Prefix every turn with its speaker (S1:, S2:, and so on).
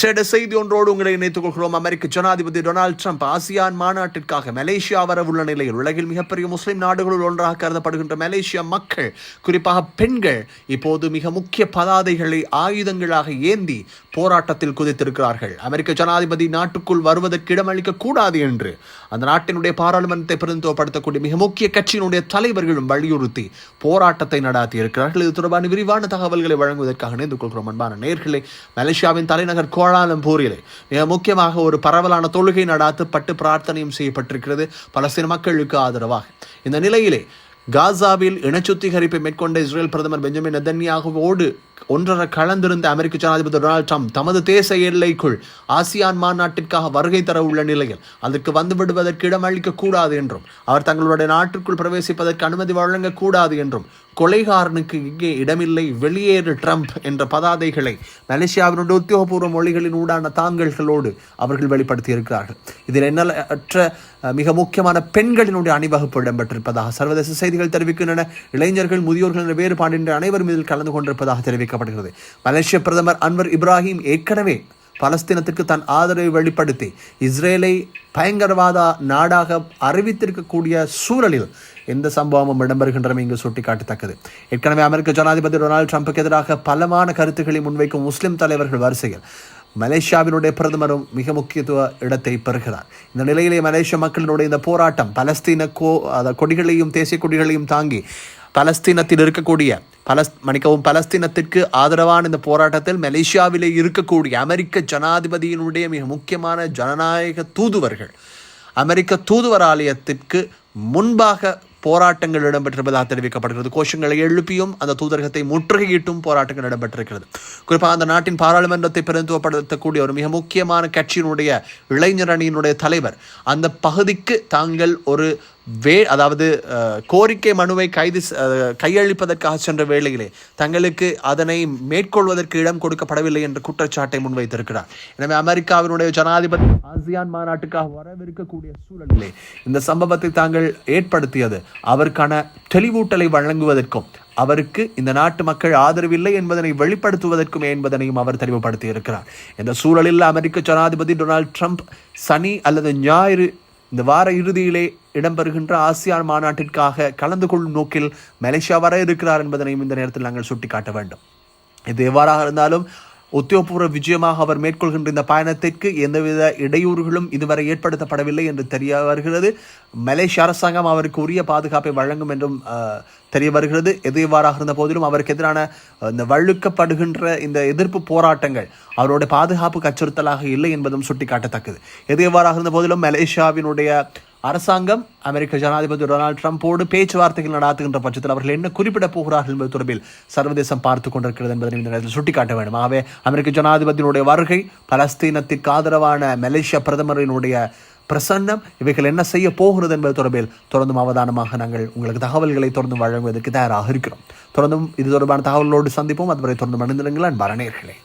S1: விசேட செய்தி ஒன்றோடு உங்களை இணைத்துக் கொள்கிறோம். அமெரிக்க ஜனாதிபதி டொனால்டு ட்ரம்ப் ஆசியான் மாநாட்டிற்காக மலேசியா வரவுள்ள நிலையில் உலகில் மிகப்பெரிய முஸ்லிம் நாடுகளுள் ஒன்றாக கருதப்படுகின்ற மலேசிய மக்கள், குறிப்பாக பெண்கள், இப்போது மிக முக்கிய பதாதைகளை ஆயுதங்களாக ஏந்தி போராட்டத்தில் குதித்திருக்கிறார்கள். அமெரிக்க ஜனாதிபதி நாட்டுக்குள் வருவதற்கு இடமளிக்க கூடாது என்று அந்த நாட்டினுடைய பாராளுமன்றத்தை பிரதிநிதித்துவப்படுத்தக்கூடிய மிக முக்கிய கட்சியினுடைய தலைவர்களும் வலியுறுத்தி போராட்டத்தை நடத்தி இருக்கிறார்கள். இது தொடர்பான விரிவான தகவல்களை வழங்குவதற்காக இணைந்து கொள்கிறோம். அன்பான நேயர்களே, மலேசியாவின் தலைநகர் கோலாலம்பூரிலே மிக முக்கியமாக ஒரு பரவலான தொழுகை நடாத்தப்பட்டு பிரார்த்தனையும் செய்யப்பட்டிருக்கிறது பலஸ்தீன மக்களுக்கு ஆதரவாக. இந்த நிலையிலே காசாவில் இனச்சுத்திகரிப்பை மேற்கொண்ட இஸ்ரேல் பிரதமர் பெஞ்சமின் நெதன்யாகுவோடு ஒன்றரை கலந்திருந்த அமெரிக்க ஜனாதிபதி டொனால்டு ட்ரம்ப் தமது தேச எல்லைக்குள் ஆசியான் மாநாட்டிற்காக வருகை தர உள்ள நிலையில் அதற்கு வந்துவிடுவதற்கு இடமளிக்க கூடாது என்றும் அவர் தங்களுடைய நாட்டிற்குள் பிரவேசிப்பதற்கு அனுமதி வழங்கக்கூடாது என்றும் கொலைகாரனுக்கு இங்கே இடமில்லை, வெளியேறு ட்ரம்ப் என்ற பதாதைகளை மலேசியாவினுடைய உத்தியோகபூர்வ மொழிகளின் ஊடான தாங்கல்களோடு அவர்கள் வெளிப்படுத்தி இருக்கிறார்கள். இதில் எண்ணற்ற மிக முக்கியமான பெண்களினுடைய அணிவகுப்பு இடம்பெற்றிருப்பதாக சர்வதேச செய்திகள் தெரிவிக்கின்றன. இளைஞர்கள், முதியோர்கள் என்ற வேறுபாடின்றி அனைவரும் இதில் கலந்து கொண்டிருப்பதாக தெரிவிக்கப்படுகிறது. மலேசிய பிரதமர் அன்வர் இப்ராஹிம் ஏற்கனவே பலஸ்தீனத்திற்கு தன் ஆதரவை வெளிப்படுத்தி இஸ்ரேலை பயங்கரவாத நாடாக அறிவித்திருக்கக்கூடிய சூழலில் எந்த சம்பவமும் இடம்பெறுகின்றன இங்கு சுட்டிக்காட்டத்தக்கது. ஏற்கனவே அமெரிக்க ஜனாதிபதி டொனால்டு ட்ரம்புக்கு எதிராக பலமான கருத்துக்களை முன்வைக்கும் முஸ்லிம் தலைவர்கள் வரிசையில் மலேசியாவினுடைய பிரதமரும் மிக முக்கியத்துவ இடத்தை பெறுகிறார். இந்த நிலையிலே மலேசிய மக்களினுடைய இந்த போராட்டம் பலஸ்தீன கொடிகளையும் தேசிய கொடிகளையும் தாங்கி பலஸ்தீனத்தில் இருக்கக்கூடிய பலஸ்தீனத்திற்கு ஆதரவான இந்த போராட்டத்தில் மலேசியாவிலே இருக்கக்கூடிய அமெரிக்க ஜனாதிபதியினுடைய மிக முக்கியமான ஜனநாயக தூதுவர்கள் அமெரிக்க தூதுவர் ஆலயத்திற்கு முன்பாக போராட்டங்கள் இடம்பெற்றிருப்பதாக தெரிவிக்கப்படுகிறது. கோஷங்களை எழுப்பியும் அந்த தூதரகத்தை முற்றுகையிட்டும் போராட்டங்கள் இடம்பெற்றிருக்கிறது. குறிப்பாக அந்த நாட்டின் பாராளுமன்றத்தை பிரதிநிதித்துவப்படுத்தக்கூடிய ஒரு மிக முக்கியமான கட்சியினுடைய இளைஞர் அணியினுடைய தலைவர் அந்த பகுதிக்கு தாங்கள் ஒரு அதாவது கோரிக்கை மனுவை கையளிப்பதற்காக சென்ற வேளையிலே தங்களுக்கு அதனை மேற்கொள்வதற்கு இடம் கொடுக்கப்படவில்லை என்ற குற்றச்சாட்டை முன்வைத்திருக்கிறார். எனவே அமெரிக்காவினுடைய ஜனாதிபதி ஆசியான் மாநாட்டுக்காக வரவிருக்கக்கூடிய சூழலிலே இந்த சம்பவத்தை தாங்கள் ஏற்படுத்தியது அவருக்கான தெளிவூட்டலை வழங்குவதற்கும் அவருக்கு இந்த நாட்டு மக்கள் ஆதரவில்லை என்பதனை வெளிப்படுத்துவதற்கும் என்பதனையும் அவர் தெளிவுபடுத்தி இருக்கிறார். இந்த சூழலில் அமெரிக்க ஜனாதிபதி டொனால்டு ட்ரம்ப் சனி அல்லது ஞாயிறு இந்த வார இறுதியிலே இடம்பெறுகின்ற ஆசியான் மாநாட்டிற்காக கலந்து கொள்ளும் நோக்கில் மலேசியா வர இருக்கிறார் என்பதனையும் இந்த நேரத்தில் நாங்கள் சுட்டிக்காட்ட வேண்டும். இது எவ்வாறாக இருந்தாலும் உத்தியோகபூர்வ விஜயமாக அவர் மேற்கொள்கின்ற இந்த பயணத்திற்கு எந்தவித இடையூறுகளும் இதுவரை ஏற்படுத்தப்படவில்லை என்று தெரிய வருகிறது. மலேசிய அரசாங்கம் அவருக்கு உரிய பாதுகாப்பை வழங்கும் என்றும் தெரிய வருகிறது. எது எவ்வாறாக இருந்த போதிலும் அவருக்கு எதிரான இந்த வழுக்கப்படுகின்ற இந்த எதிர்ப்பு போராட்டங்கள் அவருடைய பாதுகாப்புக்கு அச்சுறுத்தலாக இல்லை என்பதும் சுட்டிக்காட்டத்தக்கது. எது எவ்வாறாக இருந்த போதிலும் மலேசியாவினுடைய அரசாங்கம் அமெரிக்க ஜனாதிபதி டொனால்டு ட்ரம்போடு பேச்சுவார்த்தைகள் நடாத்துகின்ற பட்சத்தில் அவர்கள் என்ன குறிப்பிட போகிறார்கள் என்பது தொடர்பில் சர்வதேசம் பார்த்து கொண்டிருக்கிறது என்பதை இந்த நேரத்தில் சுட்டிக்காட்ட வேண்டும். ஆகவே அமெரிக்க ஜனாதிபதியினுடைய வருகை, பலஸ்தீனத்திற்கு ஆதரவான மலேசிய பிரதமரினுடைய பிரசன்னம், இவைகள் என்ன செய்ய போகிறது என்பது தொடர்பில் தொடர்ந்தும் அவதானமாக நாங்கள் உங்களுக்கு தகவல்களை தொடர்ந்து வழங்குவதற்கு தயாராக இருக்கிறோம். தொடர்ந்தும் இது தொடர்பான தகவல்களோடு சந்திப்போம். அதுவரை தொடர்ந்து மனிதர்கள் அன்பான நேயர்களே.